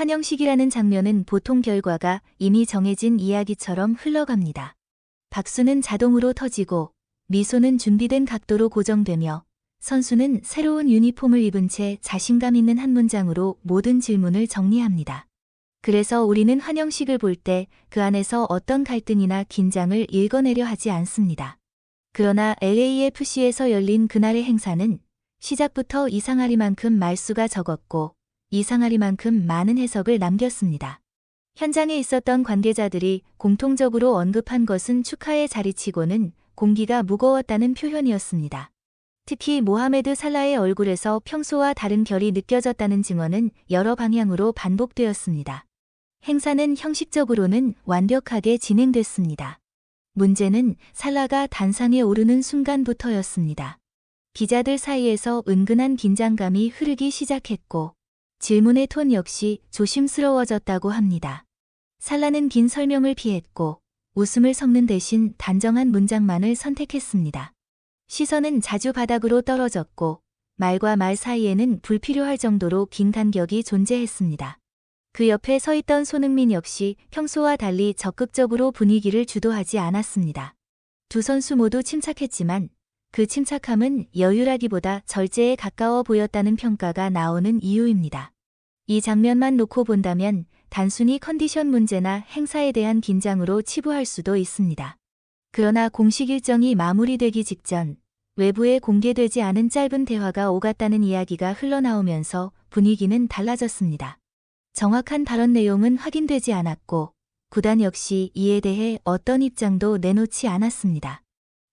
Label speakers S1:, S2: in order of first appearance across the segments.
S1: 환영식이라는 장면은 보통 결과가 이미 정해진 이야기처럼 흘러갑니다. 박수는 자동으로 터지고 미소는 준비된 각도로 고정되며 선수는 새로운 유니폼을 입은 채 자신감 있는 한 문장으로 모든 질문을 정리합니다. 그래서 우리는 환영식을 볼 때 그 안에서 어떤 갈등이나 긴장을 읽어내려 하지 않습니다. 그러나 LAFC에서 열린 그날의 행사는 시작부터 이상하리만큼 말수가 적었고 이상하리만큼 많은 해석을 남겼습니다. 현장에 있었던 관계자들이 공통적으로 언급한 것은 축하의 자리치고는 공기가 무거웠다는 표현이었습니다. 특히 모하메드 살라의 얼굴에서 평소와 다른 결이 느껴졌다는 증언은 여러 방향으로 반복되었습니다. 행사는 형식적으로는 완벽하게 진행됐습니다. 문제는 살라가 단상에 오르는 순간부터였습니다. 기자들 사이에서 은근한 긴장감이 흐르기 시작했고 질문의 톤 역시 조심스러워졌다고 합니다. 살라는 긴 설명을 피했고 웃음을 섞는 대신 단정한 문장만을 선택했습니다. 시선은 자주 바닥으로 떨어졌고 말과 말 사이에는 불필요할 정도로 긴 간격이 존재했습니다. 그 옆에 서 있던 손흥민 역시 평소와 달리 적극적으로 분위기를 주도하지 않았습니다. 두 선수 모두 침착했지만 그 침착함은 여유라기보다 절제에 가까워 보였다는 평가가 나오는 이유입니다. 이 장면만 놓고 본다면 단순히 컨디션 문제나 행사에 대한 긴장으로 치부할 수도 있습니다. 그러나 공식 일정이 마무리되기 직전 외부에 공개되지 않은 짧은 대화가 오갔다는 이야기가 흘러나오면서 분위기는 달라졌습니다. 정확한 발언 내용은 확인되지 않았고 구단 역시 이에 대해 어떤 입장도 내놓지 않았습니다.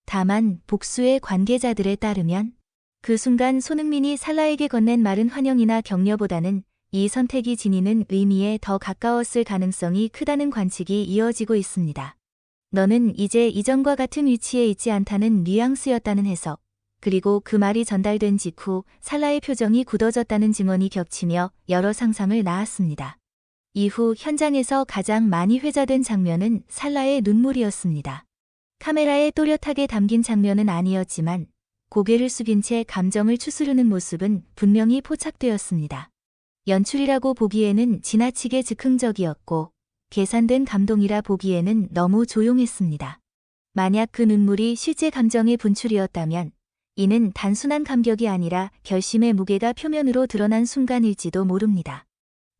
S1: 다만 복수의 관계자들에 따르면 그 순간 손흥민이 살라에게 건넨 말은 환영이나 격려보다는 이 선택이 지니는 의미에 더 가까웠을 가능성이 크다는 관측이 이어지고 있습니다. 너는 이제 이전과 같은 위치에 있지 않다는 뉘앙스였다는 해석, 그리고 그 말이 전달된 직후 살라의 표정이 굳어졌다는 증언이 겹치며 여러 상상을 낳았습니다. 이후 현장에서 가장 많이 회자된 장면은 살라의 눈물이었습니다. 카메라에 또렷하게 담긴 장면은 아니었지만 고개를 숙인 채 감정을 추스르는 모습은 분명히 포착되었습니다. 연출이라고 보기에는 지나치게 즉흥적이었고 계산된 감동이라 보기에는 너무 조용했습니다. 만약 그 눈물이 실제 감정의 분출이었다면 이는 단순한 감격이 아니라 결심의 무게가 표면으로 드러난 순간일지도 모릅니다.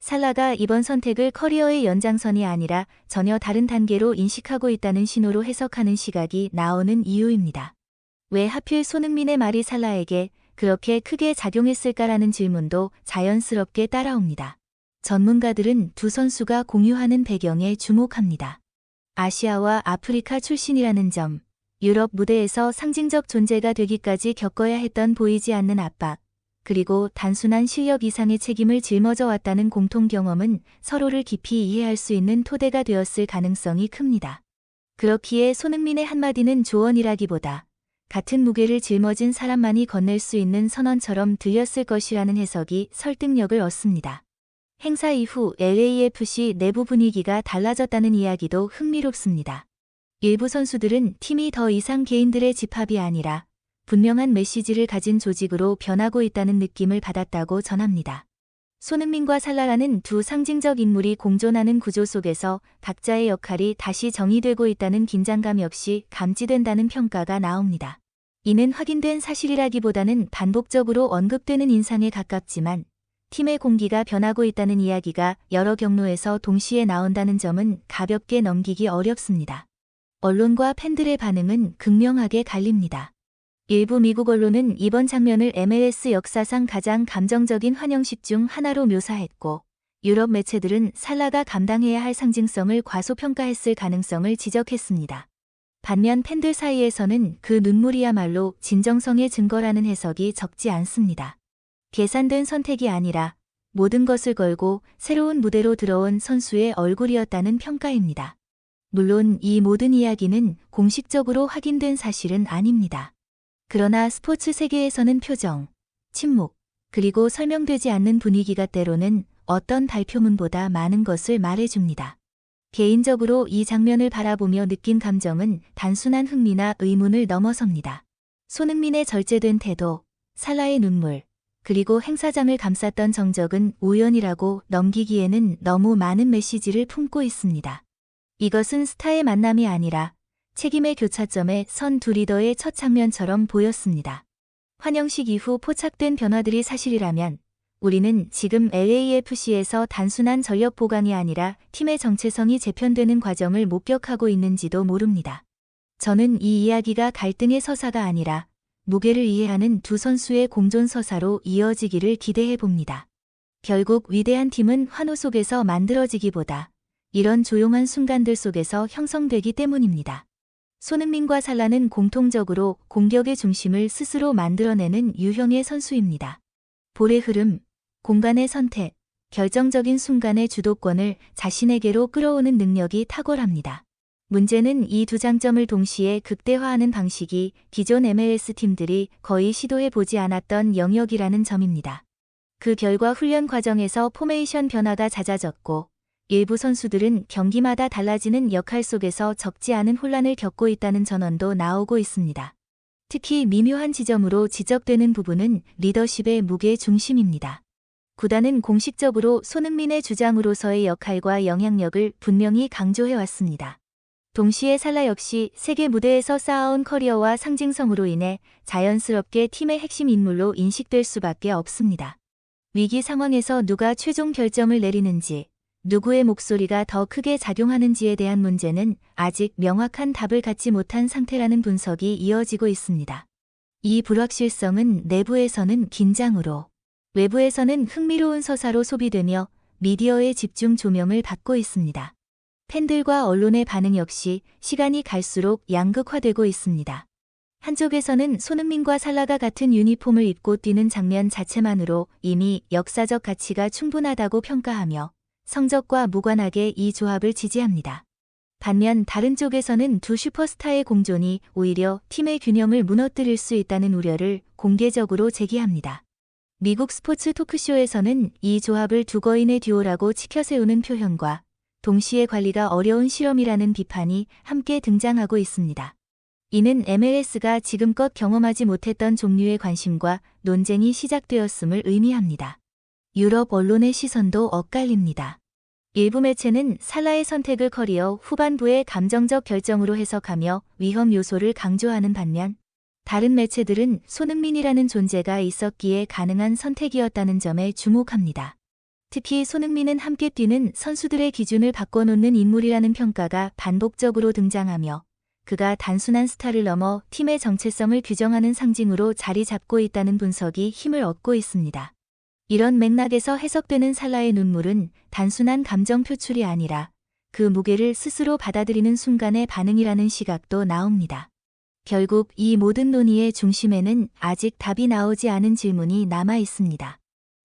S1: 살라가 이번 선택을 커리어의 연장선이 아니라 전혀 다른 단계로 인식하고 있다는 신호로 해석하는 시각이 나오는 이유입니다. 왜 하필 손흥민의 말이 살라에게 그렇게 크게 작용했을까라는 질문도 자연스럽게 따라옵니다. 전문가들은 두 선수가 공유하는 배경에 주목합니다. 아시아와 아프리카 출신이라는 점, 유럽 무대에서 상징적 존재가 되기까지 겪어야 했던 보이지 않는 압박, 그리고 단순한 실력 이상의 책임을 짊어져 왔다는 공통 경험은 서로를 깊이 이해할 수 있는 토대가 되었을 가능성이 큽니다. 그렇기에 손흥민의 한마디는 조언이라기보다 같은 무게를 짊어진 사람만이 건넬 수 있는 선언처럼 들렸을 것이라는 해석이 설득력을 얻습니다. 행사 이후 LAFC 내부 분위기가 달라졌다는 이야기도 흥미롭습니다. 일부 선수들은 팀이 더 이상 개인들의 집합이 아니라 분명한 메시지를 가진 조직으로 변하고 있다는 느낌을 받았다고 전합니다. 손흥민과 살라라는 두 상징적 인물이 공존하는 구조 속에서 각자의 역할이 다시 정의되고 있다는 긴장감 역시 감지된다는 평가가 나옵니다. 이는 확인된 사실이라기보다는 반복적으로 언급되는 인상에 가깝지만 팀의 공기가 변하고 있다는 이야기가 여러 경로에서 동시에 나온다는 점은 가볍게 넘기기 어렵습니다. 언론과 팬들의 반응은 극명하게 갈립니다. 일부 미국 언론은 이번 장면을 MLS 역사상 가장 감정적인 환영식 중 하나로 묘사했고, 유럽 매체들은 살라가 감당해야 할 상징성을 과소평가했을 가능성을 지적했습니다. 반면 팬들 사이에서는 그 눈물이야말로 진정성의 증거라는 해석이 적지 않습니다. 계산된 선택이 아니라 모든 것을 걸고 새로운 무대로 들어온 선수의 얼굴이었다는 평가입니다. 물론 이 모든 이야기는 공식적으로 확인된 사실은 아닙니다. 그러나 스포츠 세계에서는 표정, 침묵, 그리고 설명되지 않는 분위기가 때로는 어떤 발표문보다 많은 것을 말해줍니다. 개인적으로 이 장면을 바라보며 느낀 감정은 단순한 흥미나 의문을 넘어섭니다. 손흥민의 절제된 태도, 살라의 눈물, 그리고 행사장을 감쌌던 정적은 우연이라고 넘기기에는 너무 많은 메시지를 품고 있습니다. 이것은 스타의 만남이 아니라 책임의 교차점에 선 두 리더의 첫 장면처럼 보였습니다. 환영식 이후 포착된 변화들이 사실이라면 우리는 지금 LAFC에서 단순한 전력 보강이 아니라 팀의 정체성이 재편되는 과정을 목격하고 있는지도 모릅니다. 저는 이 이야기가 갈등의 서사가 아니라 무게를 이해하는 두 선수의 공존 서사로 이어지기를 기대해 봅니다. 결국 위대한 팀은 환호 속에서 만들어지기보다 이런 조용한 순간들 속에서 형성되기 때문입니다. 손흥민과 살라는 공통적으로 공격의 중심을 스스로 만들어내는 유형의 선수입니다. 볼의 흐름, 공간의 선택, 결정적인 순간의 주도권을 자신에게로 끌어오는 능력이 탁월합니다. 문제는 이 두 장점을 동시에 극대화하는 방식이 기존 MLS 팀들이 거의 시도해보지 않았던 영역이라는 점입니다. 그 결과 훈련 과정에서 포메이션 변화가 잦아졌고 일부 선수들은 경기마다 달라지는 역할 속에서 적지 않은 혼란을 겪고 있다는 전언도 나오고 있습니다. 특히 미묘한 지점으로 지적되는 부분은 리더십의 무게 중심입니다. 구단은 공식적으로 손흥민의 주장으로서의 역할과 영향력을 분명히 강조해왔습니다. 동시에 살라 역시 세계 무대에서 쌓아온 커리어와 상징성으로 인해 자연스럽게 팀의 핵심 인물로 인식될 수밖에 없습니다. 위기 상황에서 누가 최종 결정을 내리는지, 누구의 목소리가 더 크게 작용하는지에 대한 문제는 아직 명확한 답을 갖지 못한 상태라는 분석이 이어지고 있습니다. 이 불확실성은 내부에서는 긴장으로, 외부에서는 흥미로운 서사로 소비되며 미디어의 집중 조명을 받고 있습니다. 팬들과 언론의 반응 역시 시간이 갈수록 양극화되고 있습니다. 한쪽에서는 손흥민과 살라가 같은 유니폼을 입고 뛰는 장면 자체만으로 이미 역사적 가치가 충분하다고 평가하며 성적과 무관하게 이 조합을 지지합니다. 반면 다른 쪽에서는 두 슈퍼스타의 공존이 오히려 팀의 균형을 무너뜨릴 수 있다는 우려를 공개적으로 제기합니다. 미국 스포츠 토크쇼에서는 이 조합을 두 거인의 듀오라고 치켜세우는 표현과 동시에 관리가 어려운 실험이라는 비판이 함께 등장하고 있습니다. 이는 MLS가 지금껏 경험하지 못했던 종류의 관심과 논쟁이 시작되었음을 의미합니다. 유럽 언론의 시선도 엇갈립니다. 일부 매체는 살라의 선택을 커리어 후반부의 감정적 결정으로 해석하며 위험 요소를 강조하는 반면 다른 매체들은 손흥민이라는 존재가 있었기에 가능한 선택이었다는 점에 주목합니다. 특히 손흥민은 함께 뛰는 선수들의 기준을 바꿔놓는 인물이라는 평가가 반복적으로 등장하며 그가 단순한 스타를 넘어 팀의 정체성을 규정하는 상징으로 자리 잡고 있다는 분석이 힘을 얻고 있습니다. 이런 맥락에서 해석되는 살라의 눈물은 단순한 감정 표출이 아니라 그 무게를 스스로 받아들이는 순간의 반응이라는 시각도 나옵니다. 결국 이 모든 논의의 중심에는 아직 답이 나오지 않은 질문이 남아 있습니다.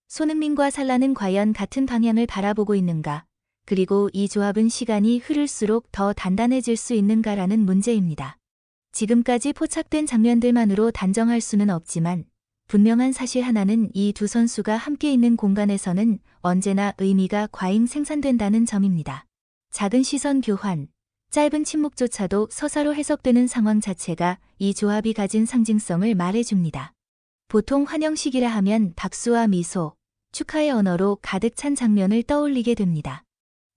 S1: 손흥민과 살라는 과연 같은 방향을 바라보고 있는가? 그리고 이 조합은 시간이 흐를수록 더 단단해질 수 있는가라는 문제입니다. 지금까지 포착된 장면들만으로 단정할 수는 없지만 분명한 사실 하나는 이 두 선수가 함께 있는 공간에서는 언제나 의미가 과잉 생산된다는 점입니다. 작은 시선 교환, 짧은 침묵조차도 서사로 해석되는 상황 자체가 이 조합이 가진 상징성을 말해줍니다. 보통 환영식이라 하면 박수와 미소, 축하의 언어로 가득 찬 장면을 떠올리게 됩니다.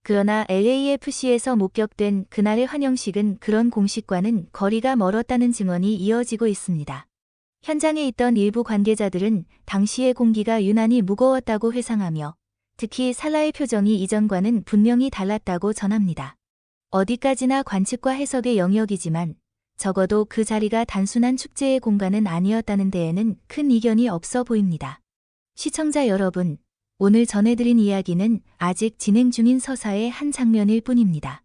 S1: 그러나 LAFC에서 목격된 그날의 환영식은 그런 공식과는 거리가 멀었다는 증언이 이어지고 있습니다. 현장에 있던 일부 관계자들은 당시의 공기가 유난히 무거웠다고 회상하며 특히 살라의 표정이 이전과는 분명히 달랐다고 전합니다. 어디까지나 관측과 해석의 영역이지만 적어도 그 자리가 단순한 축제의 공간은 아니었다는 데에는 큰 이견이 없어 보입니다. 시청자 여러분, 오늘 전해드린 이야기는 아직 진행 중인 서사의 한 장면일 뿐입니다.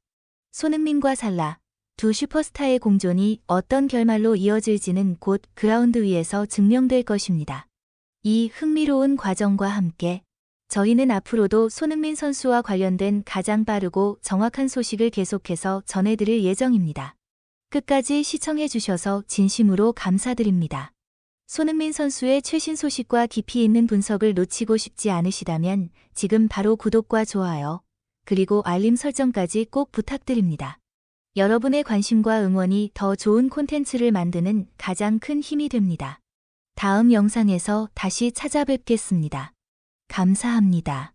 S1: 손흥민과 살라, 두 슈퍼스타의 공존이 어떤 결말로 이어질지는 곧 그라운드 위에서 증명될 것입니다. 이 흥미로운 과정과 함께 저희는 앞으로도 손흥민 선수와 관련된 가장 빠르고 정확한 소식을 계속해서 전해드릴 예정입니다. 끝까지 시청해주셔서 진심으로 감사드립니다. 손흥민 선수의 최신 소식과 깊이 있는 분석을 놓치고 싶지 않으시다면 지금 바로 구독과 좋아요, 그리고 알림 설정까지 꼭 부탁드립니다. 여러분의 관심과 응원이 더 좋은 콘텐츠를 만드는 가장 큰 힘이 됩니다. 다음 영상에서 다시 찾아뵙겠습니다. 감사합니다.